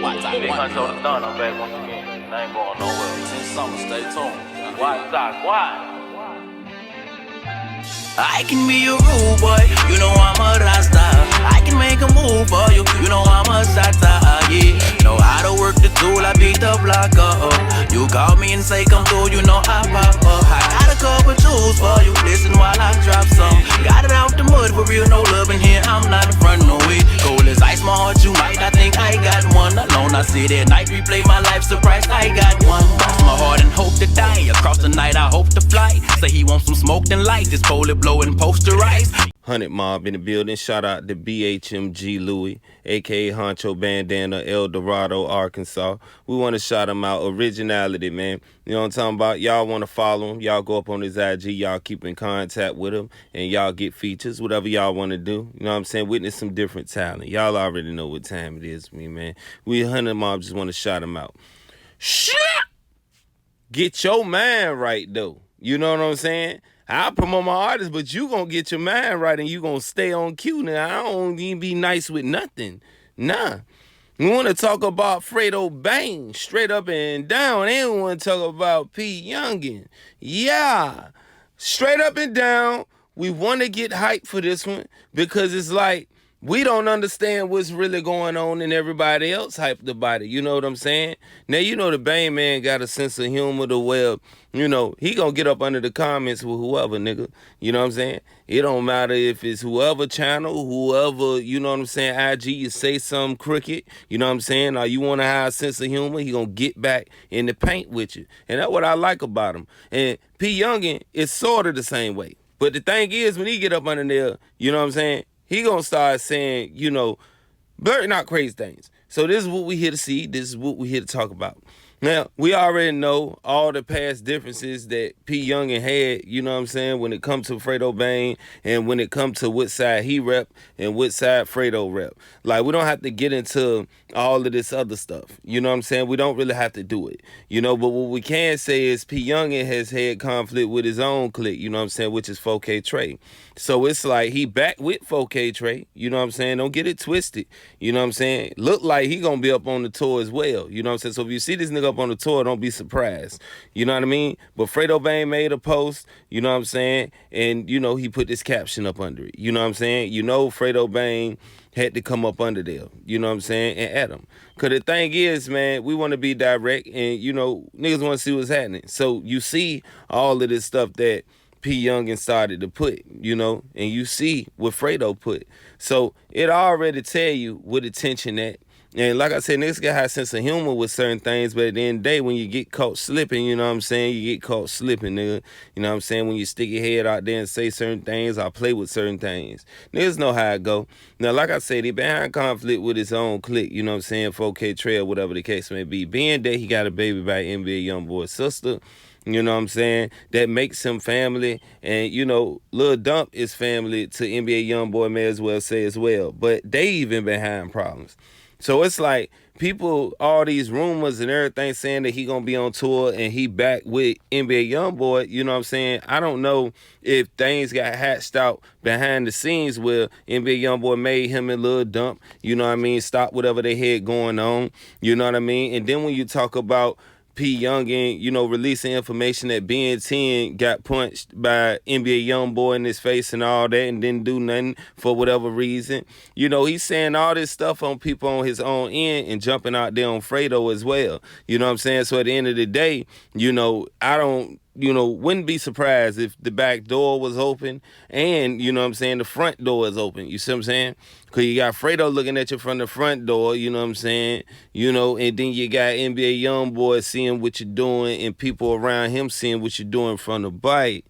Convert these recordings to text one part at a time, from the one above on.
Big Huncho the Thun, I'm back once again. And I ain't going nowhere. 10 summer, stay tuned. Why? I can be a rude boy, you know I'm a rasta. I can make a move for you, you know I'm a sata. Yeah, know how to work the tool, I beat the block up. You call me and say come through, you know I pop up. I got a couple jewels for you, listen while I drop some. Got it out the mud for real, no love in here, I'm not in front, no way. Cold as ice, my heart, you might not think I got one. Alone I sit at night, replay my life, surprised I got one. Cross my heart and hope to die, across the night I hope to fly. Say he wants some smoke, then light this pole blow and posterize. 100 Mob in the building. Shout out to BHMG Louie, aka Honcho Bandana, El Dorado, Arkansas. We want to shout him out. Originality, man. You know what I'm talking about? Y'all want to follow him. Y'all go up on his IG. Y'all keep in contact with him. And y'all get features, whatever y'all want to do. You know what I'm saying? Witness some different talent. Y'all already know what time it is, me, man. We 100 Mob just want to shout him out. Shit! Get your mind right, though. You know what I'm saying? I'll promote my artist, but you gonna get your mind right and you gonna stay on cue. Now, I don't even be nice with nothing. Nah. We want to talk about Fredo Bang, straight up and down. And we want to talk about P. Yungin. Yeah. Straight up and down. We want to get hyped for this one because it's like, we don't understand what's really going on and everybody else hyped about it. You know what I'm saying? Now, you know the Bane man got a sense of humor to where, you know, he gonna get up under the comments with whoever, nigga. You know what I'm saying? It don't matter if it's whoever channel, whoever, you know what I'm saying, IG, you say something crooked, you know what I'm saying? Or you want to have a sense of humor, he gonna get back in the paint with you. And that's what I like about him. And P. Yungin is sort of the same way. But the thing is, when he get up under there, you know what I'm saying, he gonna start saying, you know, blurting out crazy things. So this is what we here to see. This is what we here to talk about. Now, we already know all the past differences that P. Yungin had, you know what I'm saying, when it comes to Fredo Bang and when it comes to what side he rep and what side Fredo rep. Like, we don't have to get into all of this other stuff. You know what I'm saying? We don't really have to do it. You know, but what we can say is P. Yungin has had conflict with his own clique, you know what I'm saying, which is 4K Trey. So it's like he back with 4K Trey, you know what I'm saying? Don't get it twisted, you know what I'm saying? Look like he gonna be up on the tour as well, you know what I'm saying? So if you see this nigga up on the tour, don't be surprised, you know what I mean? But Fredo Bang made a post, you know what I'm saying? And, you know, he put this caption up under it, you know what I'm saying? You know Fredo Bang had to come up under there, you know what I'm saying, and at him. Because the thing is, man, we want to be direct and, you know, niggas want to see what's happening. So you see all of this stuff that P. Yungin started to put, you know, and you see what Fredo put. So it already tell you what attention at. And like I said, niggas got have a sense of humor with certain things, but at the end of the day, when you get caught slipping, you know what I'm saying, you get caught slipping, nigga. You know what I'm saying? When you stick your head out there and say certain things or play with certain things. Niggas know how it go. Now, like I said, he behind conflict with his own clique, you know what I'm saying, 4K Trail, whatever the case may be. Being that he got a baby by NBA Youngboy's sister, you know what I'm saying, that makes him family. And, you know, Lil Dump is family to NBA Youngboy, may as well say as well. But they even behind problems. So it's like people, all these rumors and everything saying that he gonna be on tour and he back with NBA Youngboy, you know what I'm saying? I don't know if things got hatched out behind the scenes where NBA Youngboy made him and Lil Dump, you know what I mean, stop whatever they had going on, you know what I mean? And then when you talk about P. Yungin, you know, releasing information that Ben 10 got punched by NBA Youngboy in his face and all that and didn't do nothing for whatever reason. You know, he's saying all this stuff on people on his own end and jumping out there on Fredo as well. You know what I'm saying? So at the end of the day, you know, I don't, you know, wouldn't be surprised if the back door was open and, you know what I'm saying, the front door is open. You see what I'm saying? Because you got Fredo looking at you from the front door, you know what I'm saying? You know, and then you got NBA Youngboy seeing what you're doing and people around him seeing what you're doing from the bite.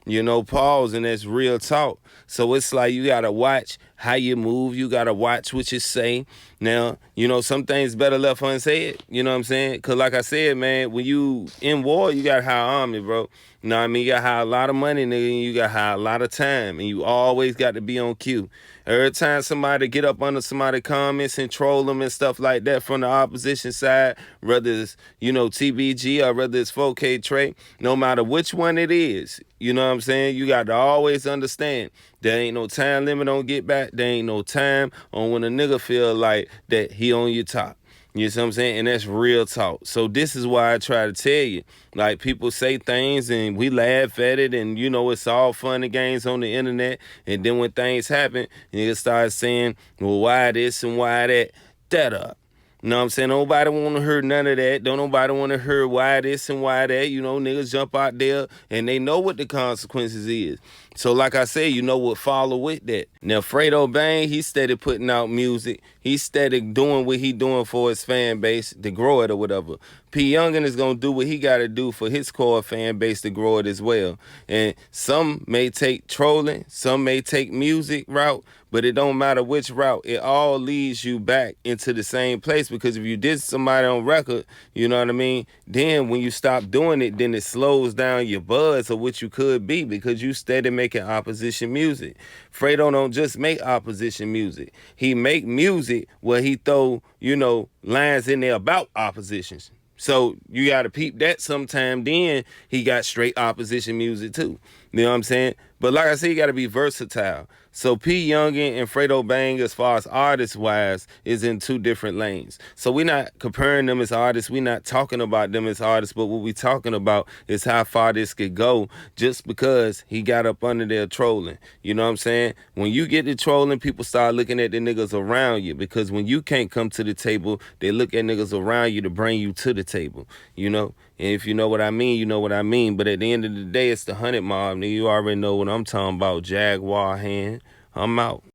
You know, pause, and that's real talk. So it's like you got to watch how you move. You got to watch what you say. Now, you know, some things better left unsaid. You know what I'm saying? Because like I said, man, when you in war, you got to hire army, bro. You know what I mean? You got to hire a lot of money, nigga, and you got to hire a lot of time. And you always got to be on cue. Every time somebody get up under somebody's comments and troll them and stuff like that from the opposition side, whether it's, you know, TBG or whether it's 4K Trey, no matter which one it is, you know what I'm saying? You got to always understand there ain't no time limit on get back. There ain't no time on when a nigga feel like that he on your top. You see what I'm saying? And that's real talk. So this is why I try to tell you. Like, people say things and we laugh at it, and you know it's all fun and games on the internet. And then when things happen, you start saying, well, why this and why that? That up. You know what I'm saying? Nobody want to hear none of that. Don't nobody want to hear why this and why that. You know, niggas jump out there and they know what the consequences is. So like I said, you know what follow with that. Now, Fredo Bang, he steady putting out music. He steady doing what he doing for his fan base to grow it or whatever. P. Yungin is going to do what he got to do for his core fan base to grow it as well. And some may take trolling, some may take music route, but it don't matter which route. It all leads you back into the same place, because if you did somebody on record, you know what I mean, then when you stop doing it, then it slows down your buzz of what you could be, because you steady making opposition music. Fredo don't just make opposition music. He make music where he throw, you know, lines in there about oppositions. So you got to peep that sometime. Then he got straight opposition music too. You know what I'm saying? But like I said, you got to be versatile. So P. Yungin and Fredo Bang, as far as artist-wise, is in two different lanes. So we're not comparing them as artists. We're not talking about them as artists. But what we're talking about is how far this could go just because he got up under there trolling. You know what I'm saying? When you get to trolling, people start looking at the niggas around you, because when you can't come to the table, they look at niggas around you to bring you to the table, you know? And if you know what I mean, you know what I mean. But at the end of the day, it's the 100 mob. You already know what I'm talking about. Jaguar hand. I'm out.